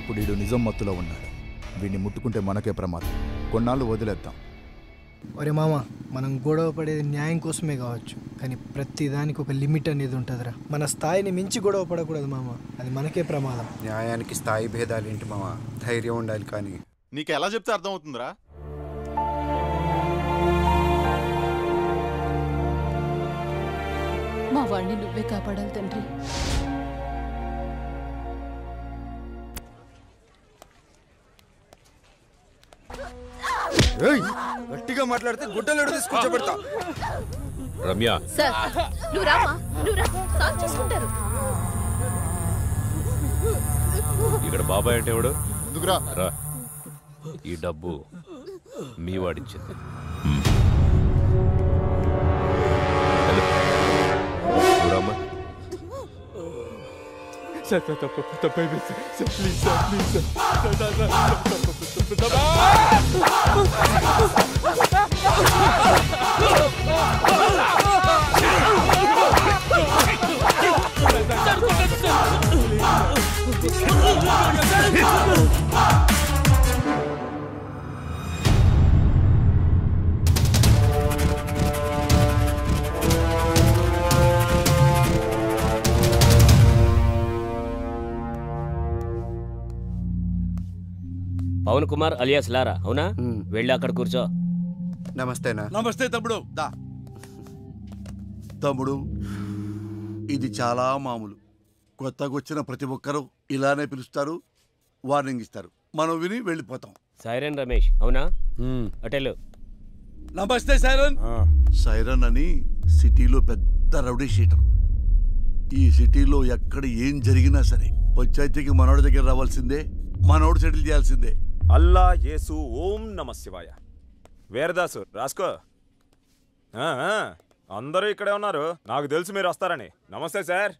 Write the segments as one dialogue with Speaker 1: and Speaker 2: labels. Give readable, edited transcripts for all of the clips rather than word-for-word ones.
Speaker 1: ఇప్పుడు వీడు నిజం మత్తులో ఉన్నాడు. వీడిని ముట్టుకుంటే మనకే ప్రమాదం. కొన్నాళ్ళు వదిలేద్దాం.
Speaker 2: ఒరే మామ, మనం గొడవ పడేది న్యాయం కోసమే కావచ్చు, కానీ ప్రతి దానికి ఒక లిమిట్ అనేది ఉంటుందిరా. మన స్థాయిని మించి గొడవ పడకూడదు మామ, అది మనకే ప్రమాదం.
Speaker 3: న్యాయానికి స్థాయి భేదాలు ఏంటి మామ, ధైర్యం ఉండాలి. కానీ
Speaker 4: నీకు ఎలా చెప్తే అర్థమవుతుందిరా?
Speaker 5: మా వాడిని నువ్వే కాపాడాలి తండ్రి.
Speaker 3: గట్టిగా మాట్లాడితే గుడ్డలు తీసుకొచ్చబెడతా.
Speaker 6: రమ్య,
Speaker 5: సార్ నువ్వు రామా, నువ్వు రా, సాల్వ్ చేసుకుంటారు.
Speaker 6: ఇక్కడ బాబాయ్ అంటే ఎవడు?
Speaker 1: ముందుకురా.
Speaker 6: రా. ఈ డబ్బు మీ వాడిచ్చింది. చూడమ్మా.
Speaker 7: పవన్ కుమార్ అలియాస్ లారా, అవునా? వెళ్ళి అక్కడ కూర్చో.
Speaker 3: నమస్తేనా.
Speaker 8: నమస్తే తమ్ముడు. దా తమ్ముడు, ఇది చాలా మామూలు. కొత్తగా వచ్చిన ప్రతి ఒక్కరూ ఇలానే పిలుస్తారు, వార్నింగ్ ఇస్తారు, మనం విని వెళ్ళిపోతాం.
Speaker 7: సైరన్ రమేష్, అవునా? అటెలు.
Speaker 8: నమస్తే సైరన్. సైరన్ అని సిటీలో పెద్ద రౌడీ షీటర్. ఈ సిటీలో ఎక్కడ ఏం జరిగినా సరే పంచాయతీకి మనోడి దగ్గర రావాల్సిందే, మనోడు సెటిల్ చేయాల్సిందే.
Speaker 9: అల్లా యేసు ఓం నమ శివాయ. వీరదాసు రాసుకో. అందరూ ఇక్కడే ఉన్నారు, నాకు తెలుసు మీరు వస్తారని. నమస్తే సార్.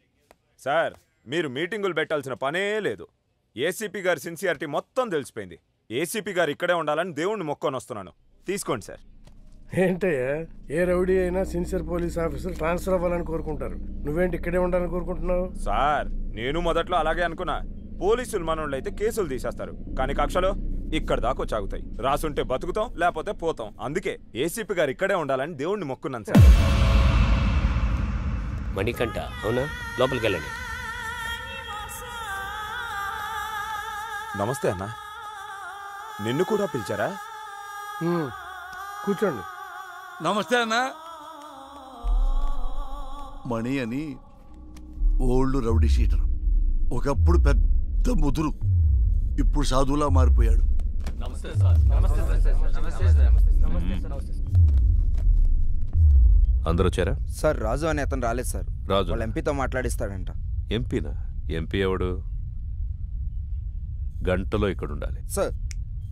Speaker 9: సార్, మీరు మీటింగులు పెట్టాల్సిన పనే లేదు. ఏసీపీ గారి సిన్సియారిటీ మొత్తం తెలిసిపోయింది. ఏసీపీ గారు ఇక్కడే ఉండాలని దేవుణ్ణి మొక్కొని వస్తున్నాను. తీసుకోండి సార్.
Speaker 10: ఏంటయ్యా, ఏ రౌడీ అయినా సిన్సియర్ పోలీస్ ఆఫీసర్ ట్రాన్స్ఫర్ అవ్వాలని కోరుకుంటారు. నువ్వేంటి ఇక్కడే ఉండాలని కోరుకుంటున్నావు?
Speaker 9: సార్, నేను మొదట్లో అలాగే అనుకున్నా. పోలీసులు మనోళ్ళు అయితే కేసులు తీసేస్తారు, కానీ కక్షలో ఇక్కడ దాకా చాగుతాయి. రాసుంటే బతుకుతాం, లేకపోతే పోతాం. అందుకే ఏసీపీ గారు ఇక్కడే ఉండాలని దేవుణ్ణి మొక్కున్నాను సార్.
Speaker 7: మణికంఠ, అవునా? లోపలికి వెళ్ళండి.
Speaker 9: నమస్తే అన్న. నిన్ను కూడా పిలిచారా?
Speaker 10: కూర్చోండి.
Speaker 8: నమస్తే అన్న. మణి అని ఓల్డ్ రౌడీ షీటర్. ఒకప్పుడు పెద్ద ముదురు, ఇప్పుడు సాధువులా మారిపోయాడు.
Speaker 6: అందరూ వచ్చారా?
Speaker 3: సార్, రాజు అని అతను రాలేదు సార్.
Speaker 6: రాజు
Speaker 3: వాళ్ళ ఎంపీతో మాట్లాడిస్తాడంట.
Speaker 6: ఎంపీనా? ఎంపీ ఎవడు? గంటలో ఇక్కడ ఉండాలి
Speaker 3: సార్.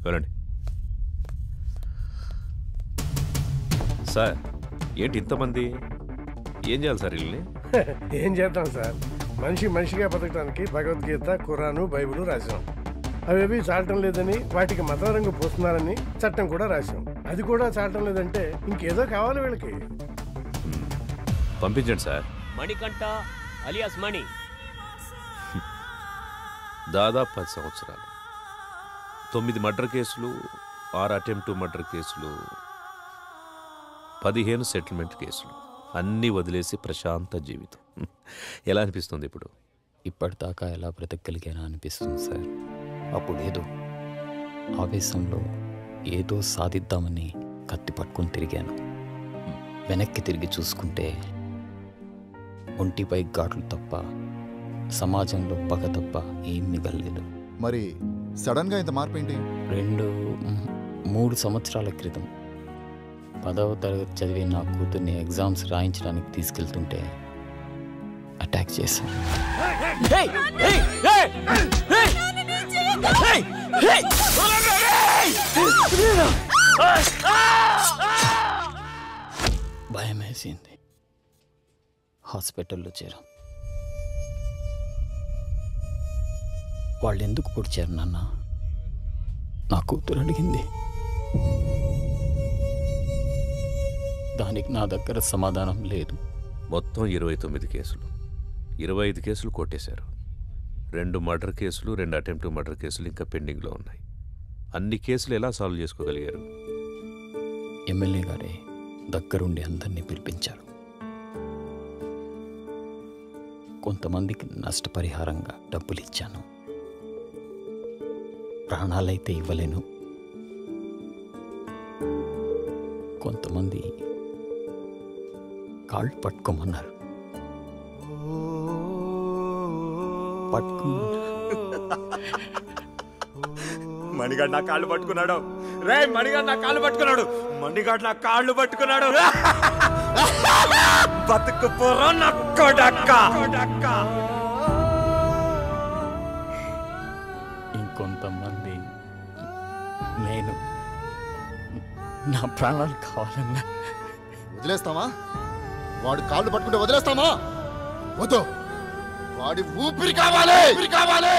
Speaker 6: వెళ్ళండి సార్. ఏంటి ఇంతమంది? ఏం చేయాలి సార్ వీళ్ళని?
Speaker 10: ఏం చేద్దాం సార్, మనిషి మనిషిగా బతకడానికి భగవద్గీత, ఖురాను, బైబిల్ రాశాం. అవేవి చాలటం లేదని, వాటికి మతం రంగు పోస్తున్నారని చట్టం కూడా రాశాం. అది కూడా చాలటం లేదంటే ఇంకేదో కావాలి వీళ్ళకి.
Speaker 6: పంపించండి సార్.
Speaker 7: మణికంఠ అలియాస్ మణి.
Speaker 6: దాదాపు 10 సంవత్సరాలు, 9 మర్డర్ కేసులు, 6 అటెంప్ట్ మర్డర్ కేసులు, 15 సెటిల్మెంట్ కేసులు, అన్నీ వదిలేసి ప్రశాంత జీవితం. ఎలా అనిపిస్తుంది ఇప్పుడు?
Speaker 11: ఇప్పటిదాకా ఎలా బ్రతకగలిగానా అనిపిస్తుంది సార్. అప్పుడేదో ఆవేశంలో ఏదో సాధిద్దామని కత్తి పట్టుకుని తిరిగాను. వెనక్కి తిరిగి చూసుకుంటే ఒంటిపై ఘాట్లు తప్ప, సమాజంలో పగ తప్ప ఏం మిగలలేదు.
Speaker 1: మరి సడన్గా ఇంత మార్పు ఏంటి?
Speaker 11: 3 సంవత్సరాల క్రితం 10వ తరగతి చదివే నా కూతుర్ని ఎగ్జామ్స్ రాయించడానికి తీసుకెళ్తుంటే అటాక్ చేశాను. భయం వేసింది. హాస్పిటల్లో చేరాం. వాళ్ళు ఎందుకు పొడిచారు నాన్న? నా కూతురు అడిగింది. దానికి నా దగ్గర సమాధానం లేదు.
Speaker 6: మొత్తం 29 కేసులు, 25 కేసులు కొట్టేశారు. 2 మర్డర్ కేసులు 2 అటెంప్ట్ మర్డర్ కేసులు ఇంకా పెండింగ్లో ఉన్నాయి. అన్ని కేసులు ఎలా సాల్వ్ చేసుకోగలిగారు?
Speaker 11: ఎమ్మెల్యే గారే దగ్గరుండి అందరినీ పిలిపించారు. కొంతమందికి నష్టపరిహారంగా డబ్బులు ఇచ్చాను. ప్రాణాలైతే ఇవ్వలేను. కొంతమంది కాళ్ళు పట్టుకోమన్నారు.
Speaker 9: మణిగాడు నా కాళ్ళు పట్టుకున్నాడు. రే మణిగాడు నా కాళ్ళు పట్టుకున్నాడు. మణిగాడు నా కాళ్ళు పట్టుకున్నాడు. బతుకు పోరా నా కొడక్క.
Speaker 11: ఇంకొంతమంది నేను నా ప్రాణాలు కావాలన్నా
Speaker 1: వదిలేస్తామా? వాడు కాళ్ళు పట్టుకుంటే వదిలేస్తామా? వద్దు, వాడి ఊపిరి కావాలి, ఊపిరి కావాలి.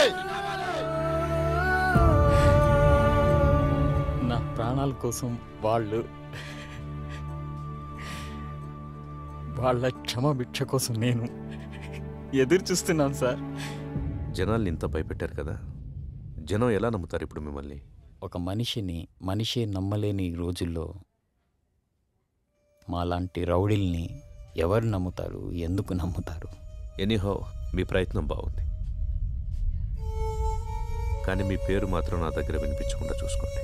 Speaker 11: నా ప్రాణాల కోసం వాళ్ళ క్షమభిక్ష కోసం నేను ఎదురు చూస్తున్నాను సార్.
Speaker 6: జనాల్ని ఇంత భయపెట్టారు కదా, జనం ఎలా నమ్ముతారు ఇప్పుడు మిమ్మల్ని?
Speaker 11: ఒక మనిషే నమ్మలేని రోజుల్లో మాలాంటి రౌడీల్ని ఎవరు నమ్ముతారు? ఎందుకు నమ్ముతారు?
Speaker 6: ఎనీహో మీ ప్రయత్నం బాగుంది, కానీ మీ పేరు మాత్రం నా దగ్గర వినిపించకుండా చూసుకోండి.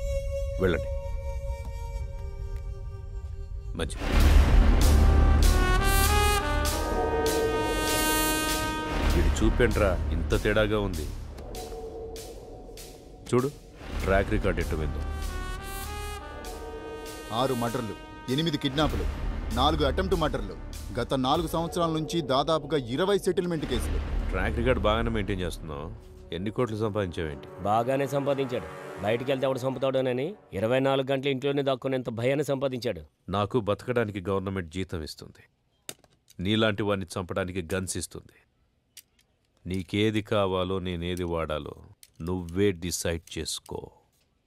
Speaker 6: వెళ్ళండి. మంచిది. ఇది చూపేంట్రా, ఇంత తేడాగా ఉంది. చూడు ట్రాక్ రికార్డ్ ఎట్టువైందో.
Speaker 1: 6 మర్డర్లు, 8 కిడ్నాపులు, 4 అటెంప్ట్ మర్డర్లు, గత 4 సంవత్సరాల నుంచి దాదాపుగా 20 సెటిల్మెంట్ కేసులు.
Speaker 6: ట్రాక్ రికార్డ్ బాగానే మెయింటైన్ చేస్తున్నావు. ఎన్ని కోట్లు సంపాదించావేంటి?
Speaker 7: బాగానే సంపాదించాడు. బయటికి వెళ్తే ఎవడు చంపుతాడోనని 24 గంటలు ఇంట్లోనే దాక్కునేంత భయాన్ని సంపాదించాడు.
Speaker 6: నాకు బతకడానికి గవర్నమెంట్ జీతం ఇస్తుంది, నీలాంటి వాడిని చంపడానికి గన్స్ ఇస్తుంది. నీకేది కావాలో నేనేది వాడాలో నువ్వే డిసైడ్ చేసుకో.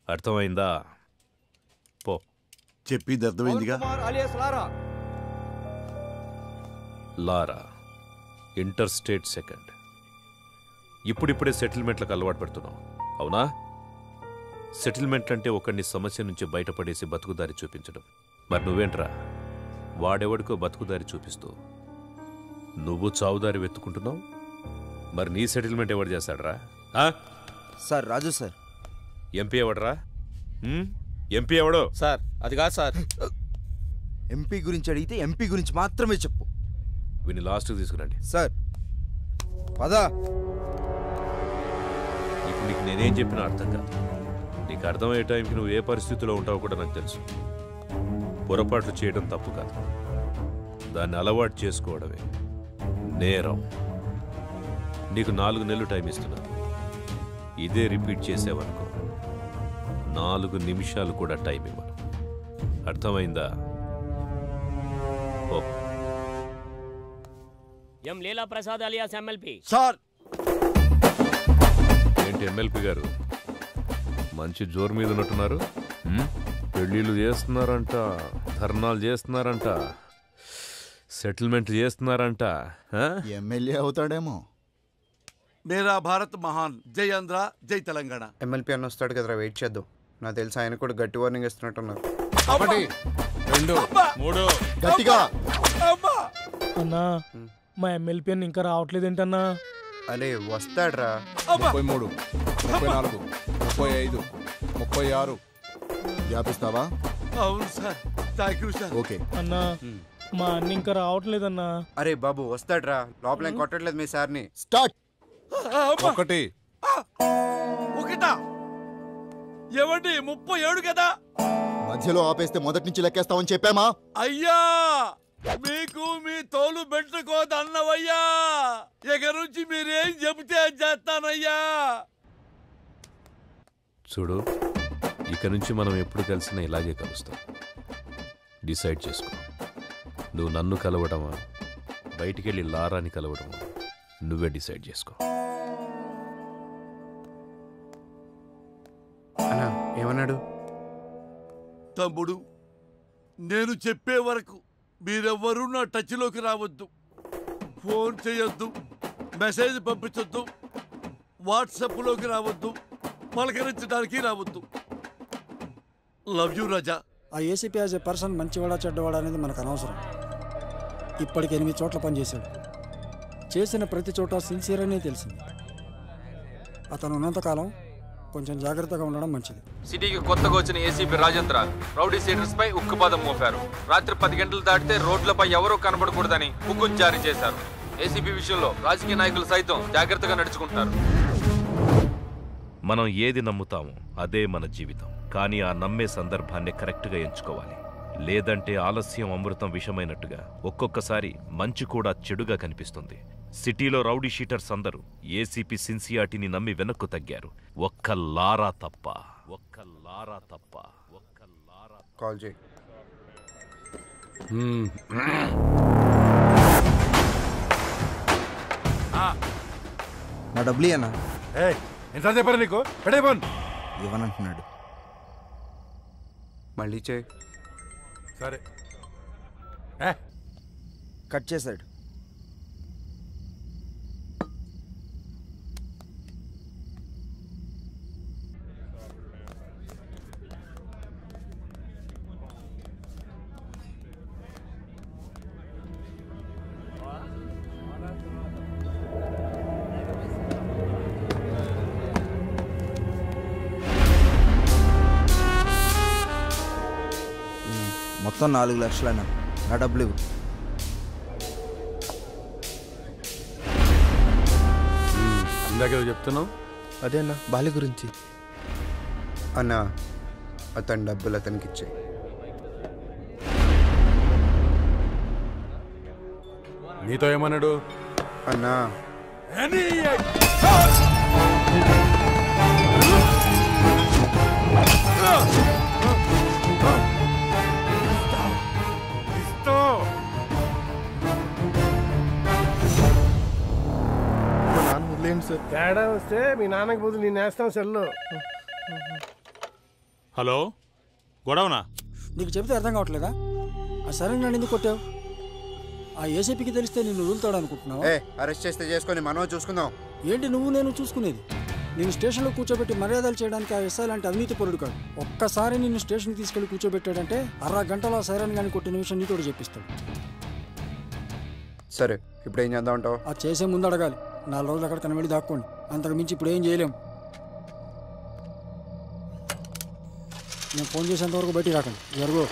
Speaker 6: అర్థమైందా? పో.
Speaker 8: చెప్పింది అర్థమైందిగా.
Speaker 6: లారా ఇంటర్ స్టేట్ సెకండ్. ఇప్పుడిప్పుడే సెటిల్మెంట్లకు అలవాటు పెడుతున్నావు, అవునా? సెటిల్మెంట్ అంటే ఒకరిని సమస్య నుంచి బయటపడేసి బతుకుదారి చూపించడం. మరి నువ్వేంట్రా, వాడెవడికో బతుకుదారి చూపిస్తూ నువ్వు చావుదారి వెతుకుంటున్నావు. మరి నీ సెటిల్మెంట్ ఎవడు చేస్తాడరా?
Speaker 3: సార్ రాజు సార్.
Speaker 6: ఎంపీ ఎవడరా? ఎంపీ ఎవడో?
Speaker 3: సార్ అది కాదు సార్. ఎంపీ గురించి అడిగితే ఎంపీ గురించి మాత్రమే చెప్పు.
Speaker 6: వీని లాస్ట్కి తీసుకురండి.
Speaker 3: సార్ పదా.
Speaker 6: ఇప్పుడు నీకు నేనేం చెప్పినా అర్థం కాదు. నీకు అర్థమయ్యే టైంకి నువ్వు ఏ పరిస్థితిలో ఉంటావో కూడా నాకు తెలుసు. పొరపాట్లు చేయడం తప్పు కాదు, దాన్ని అలవాటు చేసుకోవడమే నేరం. నీకు 4 నెలలు టైం ఇస్తున్నాను. ఇదే రిపీట్ చేసేవనుకో 4 నిమిషాలు కూడా టైం ఇవ్వను. అర్థమైందా? ఓ.
Speaker 7: ఎం లీలా ప్రసాద్ అలియాస్ ఎమ్మెల్పీ.
Speaker 8: సార్
Speaker 6: ఏంటి ఎమ్మెల్పీ గారు మంచి జోరు మీద ఉన్నట్టున్నారు? పెళ్ళిళ్ళు చేస్తున్నారంట, ధర్నాలు చేస్తున్నారంట, సెటిల్మెంట్ చేస్తున్నారంట.
Speaker 1: ఎమ్మెల్యే అవుతాడేమో.
Speaker 8: మేరా భారత్ మహాన్. జై ఆంధ్ర, జై తెలంగాణ.
Speaker 3: ఎమ్మెల్పీ అన్న వస్తాడు కదరా, వెయిట్ చేద్దాం. నాకు తెలిసి ఆయన కూడా గట్టి వార్నింగ్ ఇస్తున్నట్టున్నారు.
Speaker 1: 1 2 3 గట్టిగా.
Speaker 2: అన్నా మా ఎమ్మెల్పీ అని ఇంకా రావట్లేదేంటన్నా?
Speaker 3: అరే వస్తాడ్రా.
Speaker 1: 33 34 35 36 వ్యాపిస్తావా?
Speaker 8: అవును sir. Thank you sir.
Speaker 1: Okay
Speaker 2: అన్నా మా అన్న ఇంకా రావట్లేదన్నా.
Speaker 3: అరే బాబు వస్తాడ్రా, లోపల ఏం కొట్టట్లేదు మీ సార్ని.
Speaker 1: స్టార్ట్.
Speaker 8: 1 ఒకటా ఏమండి 37 కదా.
Speaker 1: మధ్యలో ఆపేస్తే మొదటి నుంచి లెక్కేస్తామని చెప్పామా?
Speaker 8: అయ్యా మీకు మీ తోలు పెట్టుకోదన్నవయ్యా. ఇక నుంచి మీరేం చెబితే చేస్తానయ్యా.
Speaker 6: చూడు, ఇక నుంచి మనం ఎప్పుడు కలిసినా ఇలాగే కలుస్తాం. డిసైడ్ చేసుకో. నువ్వు నన్ను కలవడమా, బయటికెళ్ళి లారాని కలవడమా, నువ్వే డిసైడ్ చేసుకో.
Speaker 3: అన్నా ఏమన్నాడు?
Speaker 8: తమ్ముడు, నేను చెప్పే వరకు మీరెవ్వరూ నా టచ్లోకి రావద్దు. ఫోన్ చేయొద్దు, మెసేజ్ పంపించొద్దు, వాట్సాప్లోకి రావద్దు, పలకరించడానికి రావద్దు. లవ్ యూ రాజా.
Speaker 12: ఆ ఏసీపీ యాజ్ ఏ పర్సన్ మంచివాడా చెడ్డవాడా అనేది మనకు అనవసరం. ఇప్పటికి 8 చోట్ల పనిచేశాడు. చేసిన ప్రతి చోట సిన్సియర్ అనే తెలిసింది. అతను ఉన్నంతకాలం కొంచెం జాగ్రత్తగా ఉండడం మంచిది.
Speaker 13: సిటీకి కొత్తగా వచ్చిన ఏసీపీ రాజేంద్ర రౌడీ సీడర్స్ పై ఉక్కుపాదం మోపారు. రాత్రి 10 గంటలు దాటితే రోడ్లపై ఎవరూ కనబడకూడదని హుకుం జారీ చేశారు. ఏసీపీ విషయంలో రాజకీయ నాయకులు సైతం జాగ్రత్తగా నడుచుకుంటారు.
Speaker 6: మనం ఏది నమ్ముతామో అదే మన జీవితం. కానీ ఆ నమ్మే సందర్భాన్ని కరెక్ట్గా ఎంచుకోవాలి. లేదంటే ఆలస్యం అమృతం విషమైనట్టుగా ఒక్కొక్కసారి మంచి కూడా చెడుగా కనిపిస్తుంది. సిటీలో రౌడీ షీటర్స్ అందరూ ఏసీపీ సిన్సియారిటీని నమ్మి వెనక్కు తగ్గారు. ఒక్క లారా తప్ప.
Speaker 3: కాల్ చేయి.
Speaker 14: నా డబ్బులు అన్నా.
Speaker 15: ఎంత చెప్పారు నీకు?
Speaker 14: ఇవ్వనంటున్నాడు.
Speaker 3: మళ్ళీ చేయి.
Speaker 15: సరే
Speaker 3: కట్ చేశాడు.
Speaker 14: మొత్తం 4 లక్షలన్నా. నా డబ్బులు ఇవ్వు.
Speaker 15: ఇందాక చెప్తున్నావు
Speaker 2: అదే అన్న బాలి గురించి.
Speaker 3: అన్నా అతని డబ్బులు అతనికి ఇచ్చే.
Speaker 15: నీతో ఏమన్నాడు?
Speaker 3: అన్నా
Speaker 10: తేడా వస్తే మీ నాన్నకి బదులు నేను వేస్తాం సెల్లో.
Speaker 4: హలో, గొడవనా?
Speaker 12: నీకు చెబితే అర్థం కావట్లేదా? ఆ సరే నన్ను ఎందుకు కొట్టావు? ఆ ఏసీపీకి తెలిస్తే నిన్ను వదులుతాడు అనుకుంటున్నావు?
Speaker 3: అరెస్ట్ చేస్తే చేసుకొని మనం చూసుకుందాం.
Speaker 12: ఏంటి నువ్వు నేను చూసుకునేది? నేను స్టేషన్లో కూర్చోబెట్టి మర్యాదలు చేయడానికి ఆ ఎస్ఐ లాంటి అవినీతి పరుడు కాదు. ఒక్కసారి నిన్ను స్టేషన్కి తీసుకెళ్లి కూర్చోబెట్టాడంటే 1/2 గంటలో సైరన్ గాని కొట్టిన విషయం నీతో చెప్పిస్తాడు.
Speaker 3: సరే, ఇప్పుడు ఏం చేద్దాం అంటావు?
Speaker 12: ఆ చేసే ముందు అడగాలి. 4 రోజులు అక్కడ కనబడి దాక్కోండి. అంతకు మించి ఇప్పుడు ఏం చేయలేం. నేను ఫోన్ చేసేంతవరకు బయటికి రాకండి. జరుగు.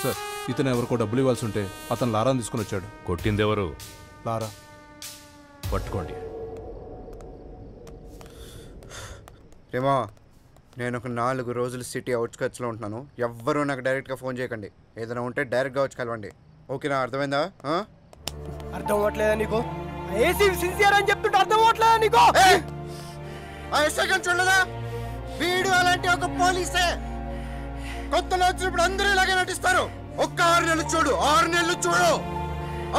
Speaker 15: సార్, ఇతను ఎవరికో డబ్బులు ఇవ్వాల్సి ఉంటే అతను లారాని తీసుకుని వచ్చాడు.
Speaker 6: కొట్టిందెవరు?
Speaker 15: లారా.
Speaker 6: పట్టుకోండి.
Speaker 3: రేమా, నేను ఒక 4 రోజులు సిటీ అవుట్స్కట్స్లో ఉంటున్నాను. ఎవ్వరూ నాకు డైరెక్ట్గా ఫోన్ చేయకండి. ఏదైనా ఉంటే డైరెక్ట్గా వచ్చి కలవండి. ఓకేనా? అర్థమైందా?
Speaker 2: అర్థం అవ్వట్లేదా నీకు? ఏసీపీ సిన్సియర్ అని చెప్తుంటే అర్థం అవ్వట్లేదా నీకు?
Speaker 3: చూడలేదా? వీడు అలాంటి ఒక పోలీసే. కొత్తలో వచ్చినప్పుడు అందరూ ఇలాగే నటిస్తారు. ఒక్క 6 నెలలు చూడు, 6 నెలలు చూడు,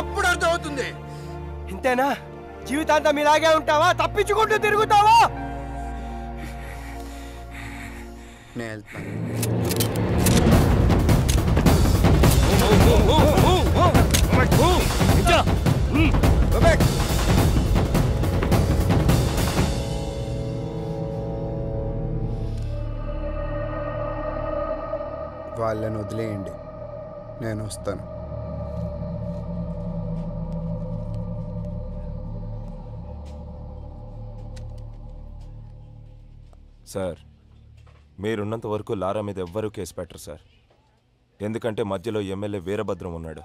Speaker 3: అప్పుడు అర్థం అవుతుంది.
Speaker 2: ఇంతేనా? జీవితాంతం ఇలాగే ఉంటావా? తప్పించుకుంటూ తిరుగుతావా?
Speaker 3: నేను వెళ్తాను. వాళ్ళని వదిలేయండి, నేను వస్తాను.
Speaker 9: సార్, మీరున్నంత వరకు లారా మీద ఎవ్వరూ కేసు పెట్టరు సార్. ఎందుకంటే మధ్యలో ఎమ్మెల్యే వీరభద్రం ఉన్నాడు.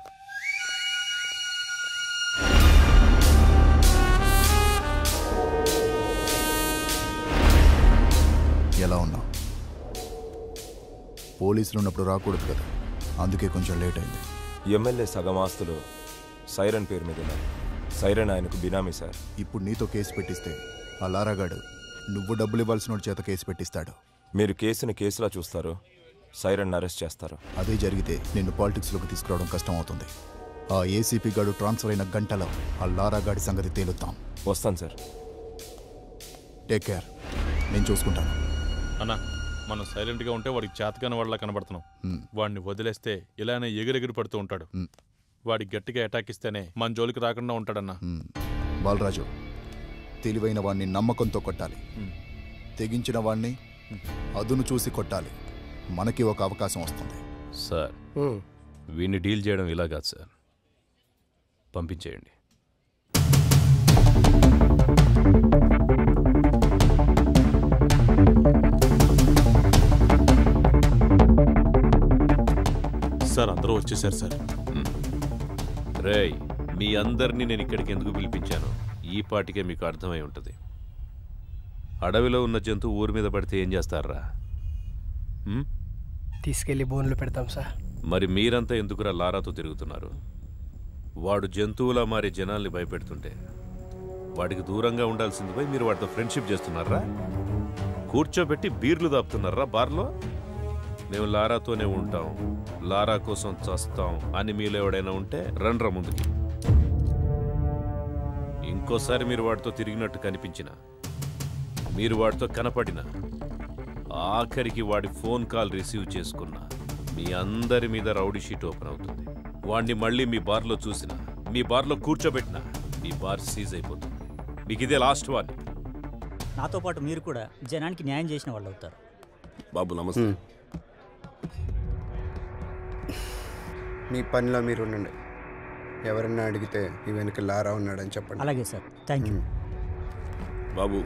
Speaker 1: ఎలా ఉన్నావు? పోలీసులు ఉన్నప్పుడు రాకూడదు కదా, అందుకే కొంచెం లేట్ అయింది.
Speaker 9: ఎమ్మెల్యే సగం ఆస్తులు సైరన్ పేరు మీద ఉన్నాయి. సైరన్ ఆయనకు బినామీ సార్.
Speaker 1: ఇప్పుడు నీతో కేసు పెట్టిస్తే ఆ లారాగాడు నువ్వు డబ్బులు ఇవ్వాల్సిన చేత కేసు పెట్టిస్తాడు.
Speaker 9: మీరు కేసుని కేసులా చూస్తారు, సైరన్ అరెస్ట్ చేస్తారు.
Speaker 1: అదే జరిగితే నిన్ను పాలిటిక్స్లోకి తీసుకురావడం కష్టం అవుతుంది. ఆ ఏసీపీ గాడు ట్రాన్స్ఫర్ అయిన గంటలో ఆ లారాగాడి సంగతి తేలుతాం.
Speaker 9: వస్తాను సార్.
Speaker 1: టేక్ కేర్, నేను చూసుకుంటాను.
Speaker 4: అన్నా మనం సైలెంట్గా ఉంటే వాడికి చేతకాని వాళ్ళ కనబడుతున్నాం. వాడిని వదిలేస్తే ఇలానే ఎగిరెగిరి పడుతూ ఉంటాడు. వాడికి గట్టిగా అటాక్ ఇస్తేనే మన జోలికి రాకుండా ఉంటాడన్నా.
Speaker 1: బాలరాజు, తెలివైన వాడిని నమ్మకంతో కొట్టాలి, తెగించిన వాడిని అదును చూసి కొట్టాలి. మనకి ఒక అవకాశం వస్తుంది.
Speaker 6: సార్, వీడిని డీల్ చేయడం ఇలా కాదు సార్, పంపించేయండి.
Speaker 4: సార్ అందరూ వచ్చేసారు సార్.
Speaker 6: రేయ్, మీ అందరినీ నేను ఇక్కడికి ఎందుకు పిలిపించాను ఈ పాటికే మీకు అర్థమై ఉంటుంది. అడవిలో ఉన్న జంతువు ఊరి మీద పడితే ఏం చేస్తారా?
Speaker 2: తీసుకెళ్లి బోన్లు పెడతాం సార్.
Speaker 6: మరి మీరంతా ఎందుకురా లారాతో తిరుగుతున్నారు? వాడు జంతువులా మారి జనాల్ని భయపెడుతుంటే వాడికి దూరంగా ఉండాల్సింది పోయి మీరు వాడితో ఫ్రెండ్షిప్ చేస్తున్నారా? కూర్చోబెట్టి బీర్లు దాపుతున్నారా బార్లో? మేము లారాతోనే ఉంటాం, లారా కోసం చస్తాం అని మీలో ఎవడైనా ఉంటే రండ్రా ముందుకి. ఇంకోసారి మీరు వాడితో తిరిగినట్టు కనిపించినా, మీరు వాడితో కనపడినా, ఆఖరికి వాడి ఫోన్ కాల్ రిసీవ్ చేసుకున్నా మీ అందరి మీద రౌడీ షీట్ ఓపెన్ అవుతుంది. వాడిని మళ్ళీ మీ బార్లో చూసినా, మీ బార్లో కూర్చోబెట్టినా మీ బార్ సీజ్ అయిపోతుంది. మీకు ఇదే లాస్ట్ వార్నింగ్.
Speaker 16: నాతో పాటు మీరు కూడా జనానికి న్యాయం చేసిన వాళ్ళు అవుతారు.
Speaker 3: బాబు నమస్తే. మీ పనిలో మీరు ఉండండి. ఎవరన్నా అడిగితే ఈ వెనుక లారా ఉన్నాడని చెప్పండి.
Speaker 16: అలాగే సార్, థ్యాంక్ యూ.
Speaker 17: బాబు,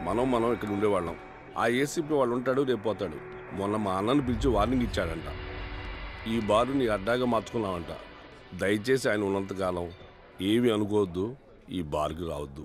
Speaker 17: మనం ఇక్కడ ఉండేవాళ్ళం. ఆ ఏసీపీ వాళ్ళు ఉంటాడు, రేపు పోతాడు. మొన్న మా అన్నను పిలిచి వార్నింగ్ ఇచ్చాడంట. ఈ బారు నీ అడ్డాగా మార్చుకున్నావంట. దయచేసి ఆయన ఉన్నంతకాలం ఏమి అనుకోవద్దు, ఈ బార్కి రావద్దు.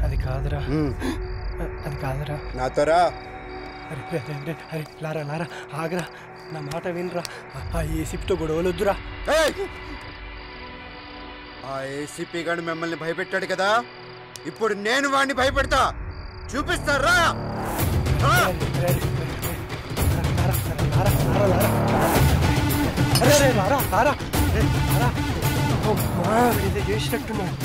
Speaker 2: అది కాదురా, అది కాదురా.
Speaker 3: నాతోరా.
Speaker 2: అరే లారా లారా, ఆగరా, నా మాట వినరా. ఆ ఏసీపీతో గొడవలొద్దురా.
Speaker 3: ఆ ఏసీపీ గారు మిమ్మల్ని భయపెట్టాడు కదా, ఇప్పుడు నేను వాడిని భయపెడతా. చూపిస్తారా?
Speaker 2: చేసినట్టున్నాడు.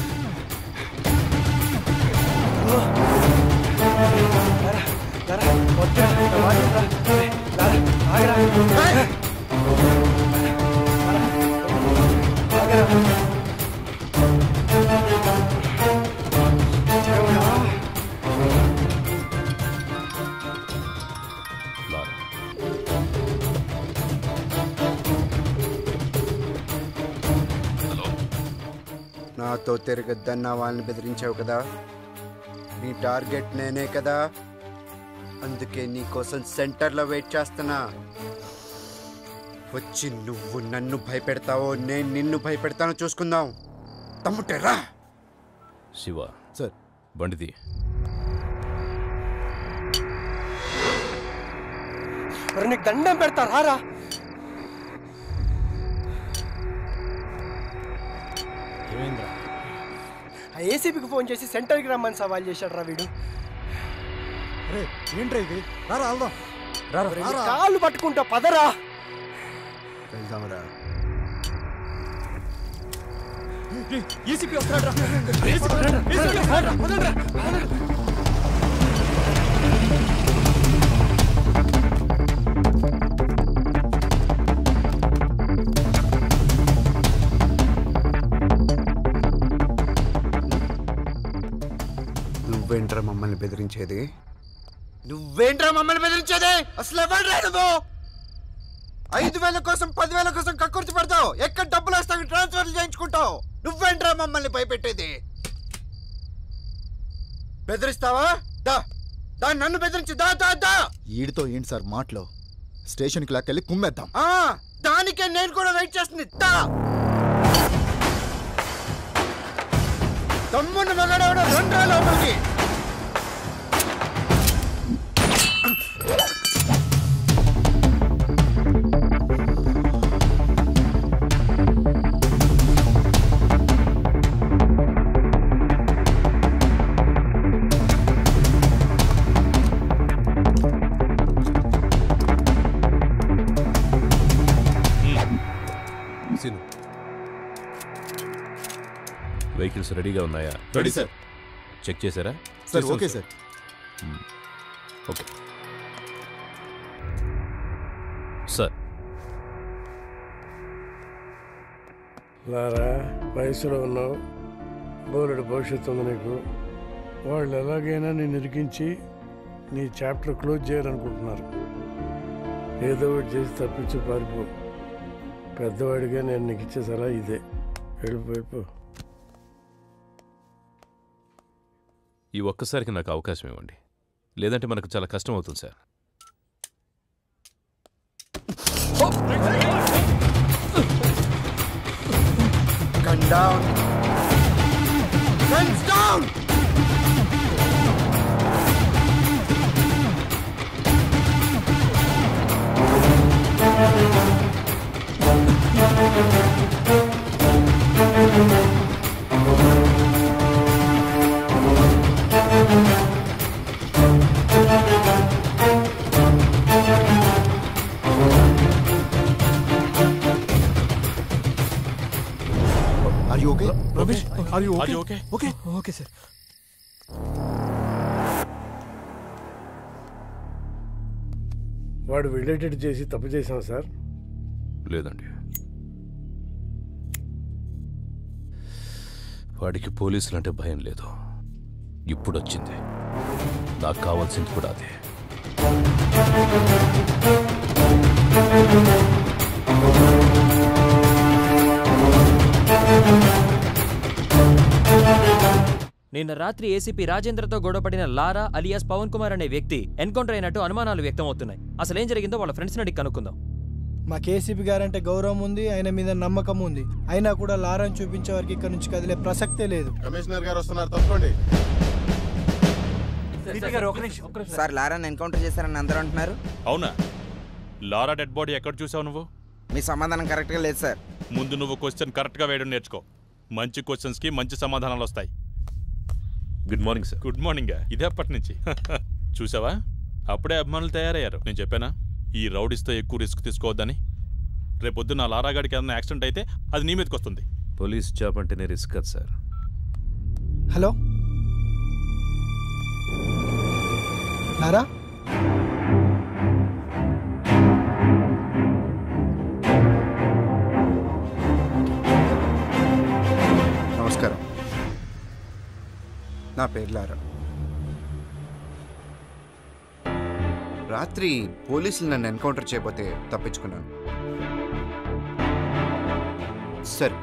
Speaker 3: నాతో తిరగద్దన్న వాళ్ళని బెదిరించావు కదా, నీ టార్గెట్ నేనే కదా, అందుకే నీ కోసం సెంటర్లో వెయిట్ చేస్తున్నా. వచ్చి నువ్వు నన్ను భయపెడతావో నేను నిన్ను భయపెడతానో చూసుకుందాం. తమ్ముటేరా.
Speaker 6: శివ సార్, బండిది.
Speaker 2: నీకు దండం పెడతారా రా. ఆ ఏసీపీకి ఫోన్ చేసి సెంటర్కి రమ్మని సవాల్ చేశాడు రా వీడు.
Speaker 3: ఏంట్రా ఇది? రారా వెళ్దాం.
Speaker 2: కాళ్ళు పట్టుకుంటా, పదరా.
Speaker 3: వెళ్దాంరా.
Speaker 2: ఏసీపీ వస్తాడు రా.
Speaker 3: నువ్వేంట్రా మమ్మల్ని బెదిరించేది? అసలు ఎవరు నువ్వు? 5,000 కోసం 10,000 కోసం కక్కుర్తి పడతావు. ఎక్కడ డబ్బులు వస్తావు ట్రాన్స్ఫర్లు చేయించుకుంటావు. నువ్వేంట్రా మమ్మల్ని భయపెట్టేది? బెదిరిస్తావా? దా దా నన్ను బెదిరించి దా దా దా.
Speaker 1: ఈడితో ఏంటి సార్ మాటలో? స్టేషన్కి లాక్కెళ్ళి కుమ్మేద్దాం.
Speaker 3: దానికే నేను కూడా వెయిట్ చేస్తుంది. దా తమ్మున్న మగాడవడ రండ్రా లోపలికి.
Speaker 6: వెహికల్స్ రెడీగా ఉన్నాయా?
Speaker 1: Ready sir.
Speaker 6: చెక్ చేశారా?
Speaker 1: Sir okay sir.
Speaker 6: Okay sir.
Speaker 10: లారా, వయసులో ఉన్నావు, బోలెడు భవిష్యత్తు ఉంది నీకు. వాళ్ళు ఎలాగైనా నేను ఇరికించి నీ చాప్టర్ క్లోజ్ చేయాలనుకుంటున్నారు. ఏదో ఒకటి చేసి తప్పించి పారిపో. పెద్దవాడిగా నేను నీకు ఇచ్చే సలహా ఇదే. వెళ్ళిపోయిపో.
Speaker 6: ఈ ఒక్కసారికి నాకు అవకాశం ఇవ్వండి, లేదంటే మనకు చాలా కష్టం అవుతుంది sir.
Speaker 3: Gun down. Guns down.
Speaker 1: Are you okay?
Speaker 15: Ramesh, are you okay?
Speaker 4: Are you okay?
Speaker 15: Okay.
Speaker 2: Okay sir.
Speaker 10: వాడు రిలేటెడ్ చేసి తప్పు చేశాం సార్.
Speaker 6: లేదండి, వాడికి పోలీసులు అంటే భయం లేదు. ఇప్పుడు వచ్చింది, నాకు కావాల్సింది కూడా అదే.
Speaker 18: నిన్న రాత్రి ఏసీపీ రాజేంద్రతో గొడవపడిన లారా అలియాస్ పవన్ కుమార్ అనే వ్యక్తి ఎన్కౌంటర్ అయినట్టు అనుమానాలు వ్యక్తమవుతున్నాయి. అసలేం జరిగిందో వాళ్ళ ఫ్రెండ్స్ అడిగి కనుక్కుందాం.
Speaker 2: మా కేసీపీ గారంటే గౌరవం ఉంది, ఆయన మీద నమ్మకం ఉంది. అయినా కూడా లారాను చూపించే వారికి ఇక్కడ నుంచి కదిలే ప్రసక్తే లేదు.
Speaker 19: కమిషనర్ గారు వస్తున్నారు, తప్పండి.
Speaker 14: సార్ లారాని ఎన్కౌంటర్ చేశారని అందరూ అంటున్నారు.
Speaker 4: అవునా? లారా డెడ్ బాడీ ఎక్కడ చూసావు నువ్వు?
Speaker 14: మీ సమాధానం కరెక్ట్గా లేదు సార్.
Speaker 4: ముందు నువ్వు క్వశ్చన్ కరెక్ట్గా వేయడం నేర్చుకో. మంచి క్వశ్చన్స్కి మంచి సమాధానాలు వస్తాయి.
Speaker 6: Good morning sir.
Speaker 4: Good morning. ఇదే అప్పటి నుంచి చూసావా, అప్పుడే అభిమానులు తయారయ్యారు. నేను చెప్పానా ఈ రౌడీస్తో ఎక్కువ రిస్క్ తీసుకోవద్దని? రేపొద్దు నా లారాగాడికి ఏదైనా యాక్సిడెంట్ అయితే అది నీ మీదకి వస్తుంది.
Speaker 6: పోలీస్ జాబ్ అంటేనే రిస్క్ కదా సార్.
Speaker 2: హలో లారా,
Speaker 3: నమస్కారం. నా పేరు లారా. రాత్రి పోలీసులు నన్ను ఎన్కౌంటర్ చేయబోతే తప్పించుకున్నాను. సరే,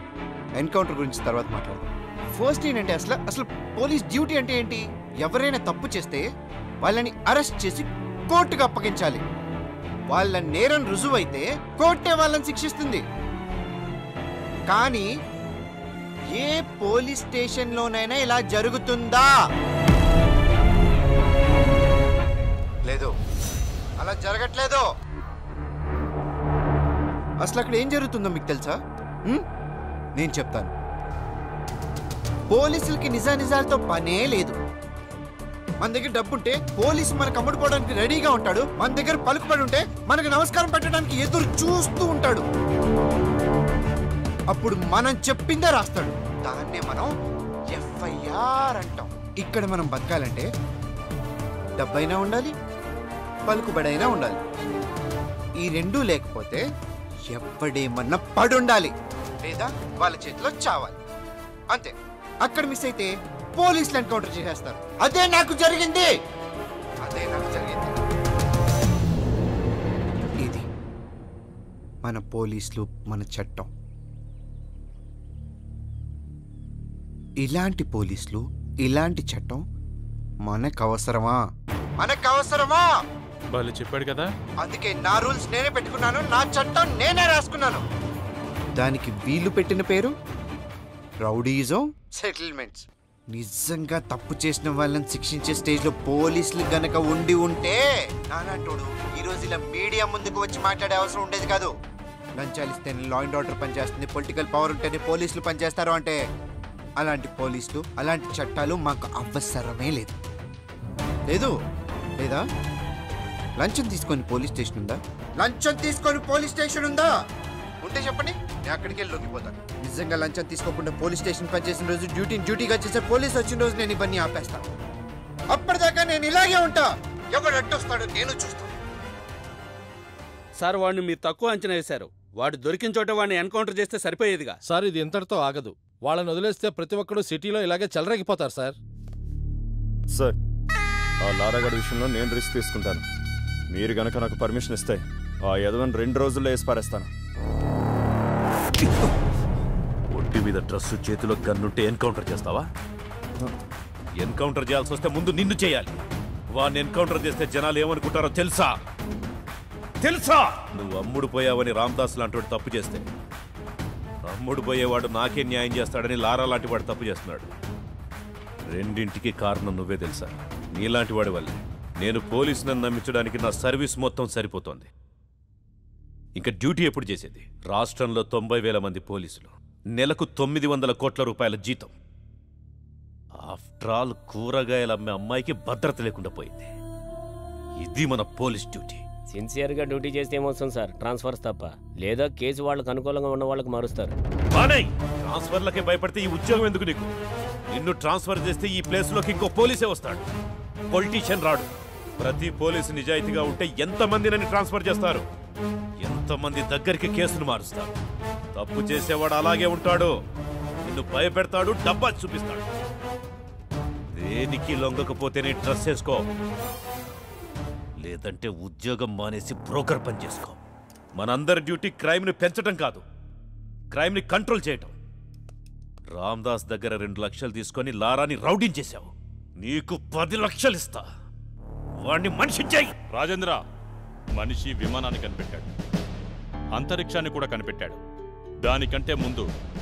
Speaker 3: ఎన్కౌంటర్ గురించి తర్వాత మాట్లాడదాం. ఫస్ట్ ఏంటంటే అసలు పోలీస్ డ్యూటీ అంటే ఏంటి? ఎవరైనా తప్పు చేస్తే వాళ్ళని అరెస్ట్ చేసి కోర్టుకు అప్పగించాలి. వాళ్ళ నేరం రుజువైతే కోర్టే వాళ్ళని శిక్షిస్తుంది. కానీ ఏ పోలీస్ స్టేషన్లోనైనా ఇలా జరుగుతుందా? లేదు, అలా జరగట్లేదు. అసలు అక్కడ ఏం జరుగుతుందో మీకు తెలుసా? నేను చెప్తాను. పోలీసులకి నిజానిజాలతో పనే లేదు. మన దగ్గర డబ్బుంటే పోలీసు మనకు అమ్ముడుకోవడానికి రెడీగా ఉంటాడు. మన దగ్గర పలుకుబడి ఉంటే మనకు నమస్కారం పెట్టడానికి ఎదురు చూస్తూ ఉంటాడు. అప్పుడు మనం చెప్పిందే రాస్తాడు. దాన్నే మనం ఎఫ్ఐఆర్ అంటాం. ఇక్కడ మనం బతకాలంటే డబ్బైనా ఉండాలి, పలుకుబడైనా ఉండాలి. ఈ రెండూ లేకపోతే ఎప్పుడేమన్నా పడుండాలి, లేదా వాళ్ళ చేతిలో చావాలి. అంతే. అక్కడ మిస్ అయితే పోలీసులు ఎన్కౌంటర్ చేసేస్తారు. అదే నాకు జరిగింది. ఇది మన పోలీసులు, మన చట్టం. ఇలాంటి పోలీసులు, ఇలాంటి చట్టం మనకు అవసరమా?
Speaker 4: వాళ్ళు చెప్పాడు కదా,
Speaker 3: అందుకే నా రూల్స్ నేనే పెట్టుకున్నాను, నా చట్టం నేనే రాసుకున్నాను. దానికి వీళ్ళు పెట్టిన పేరు రౌడీజం సెటిల్మెంట్స్. నిజంగా తప్పు చేసిన వాళ్ళని శిక్షించే స్టేజ్ లో పోలీసులు గనక ఉండి ఉంటే నానాటోడు ఈ రోజు ఇలా మీడియా ముందుకు వచ్చి మాట్లాడే అవసరం ఉండేది కాదు. లంచాలు ఇస్తేనే లా అండ్ ఆర్డర్ పనిచేస్తుంది, పొలిటికల్ పవర్ ఉంటేనే పోలీసులు పనిచేస్తారు అంటే అలాంటి పోలీసులు, అలాంటి చట్టాలు మాకు అవసరమే లేదు. లేదా? లంచం తీసుకొని పోలీస్ స్టేషన్ ఉందా? ఉంటే చెప్పండి, నేను అక్కడికి వెళ్ళి లొంగిపోతాను. నిజంగా లంచం తీసుకోకుండా పోలీస్ స్టేషన్ పనిచేసిన రోజు డ్యూటీగా చేసే పోలీస్ వచ్చిన రోజు నేను ఇవన్నీ ఆపేస్తాను. అప్పటిదాకా నేను ఇలాగే ఉంటా. ఎవడు అడ్డొస్తాడో నేను చూస్తాను.
Speaker 19: సార్, వాడిని మీరు తక్కువ అంచనా వేశారు. వాడు దొరికిన చోట వాడిని ఎన్కౌంటర్ చేస్తే సరిపోయేదిగా.
Speaker 15: సార్, ఇది ఇంతటితో ఆగదు. వాళ్ళని వదిలేస్తే ప్రతి ఒక్కడు సిటీలో ఇలాగే చెలరేగిపోతారు సార్.
Speaker 9: సార్, ఆ లారాగడ్ విషయంలో నేను రిస్క్ తీసుకుంటాను. మీరు గనక నాకు పర్మిషన్ ఇస్తే ఆ యదవని 2 రోజుల్లో వేసి పారేస్తాను.
Speaker 6: ఒంటి మీద డ్రెస్సు, చేతిలో గన్నుంటే ఎన్కౌంటర్ చేస్తావా? ఎన్కౌంటర్ చేయాల్సి వస్తే ముందు నిన్ను చేయాలి. వాడిని ఎన్కౌంటర్ చేస్తే జనాలు ఏమనుకుంటారో తెలుసా? నువ్వు అమ్ముడు పోయావని రామదాస్ లాంటి తప్పు చేస్తే అమ్ముడు పోయేవాడు నాకే న్యాయం చేస్తాడని లారా లాంటి వాడు తప్పు చేస్తున్నాడు. రెండింటికి కారణం నువ్వే తెలుసా? నీలాంటి వాడి వల్లే నేను పోలీసులను నమ్మించడానికి నా సర్వీస్ మొత్తం సరిపోతోంది. ఇంకా డ్యూటీ ఎప్పుడు చేసేది? రాష్ట్రంలో 90,000 మంది పోలీసులు, నెలకు 900 కోట్ల రూపాయల జీతం. ఆఫ్టర్ ఆల్ కూరగాయలు అమ్మే అమ్మాయికి భద్రత లేకుండా పోయింది. ఇది మన పోలీస్ డ్యూటీ.
Speaker 7: సిన్సియర్గా డ్యూటీ చేస్తే ఏమొస్తుంది సార్? ట్రాన్స్ఫర్స్ తప్ప. లేదా కేసు వాళ్ళకి అనుకూలంగా ఉన్న వాళ్ళకి మారుస్తారు.
Speaker 6: ట్రాన్స్ఫర్లకే భయపడితే ఈ ఉద్యోగం ఎందుకు నీకు? నిన్ను ట్రాన్స్ఫర్ చేస్తే ఈ ప్లేస్లోకి ఇంకో పోలీసే వస్తాడు, పొలిటీషియన్ రాడు. ప్రతి పోలీసు నిజాయితీగా ఉంటే ఎంతమంది నన్ను ట్రాన్స్ఫర్ చేస్తారు? ఎంతమంది దగ్గరికి కేసును మారుస్తారు? తప్పు చేసేవాడు అలాగే ఉంటాడు. నిన్ను భయపెడతాడు, డబ్బా చూపిస్తాడు. దేనికి లొంగకపోతేనే డ్రెస్ వేసుకో, లేదంటే ఉద్యోగం మానేసి బ్రోకర్ పని చేసుకో. మనందరి డ్యూటీ క్రైమ్ని పెంచడం కాదు, క్రైమ్ని కంట్రోల్ చేయటం. రామ్దాస్ దగ్గర 2 లక్షలు తీసుకొని లారాని రౌడీని చేశావు. నీకు 10 లక్షలు ఇస్తా. వాడిని మనిషి చేయి.
Speaker 4: రాజేంద్ర మనిషి విమానాన్ని కనిపెట్టాడు, అంతరిక్షాన్ని కూడా కనిపెట్టాడు. దానికంటే ముందు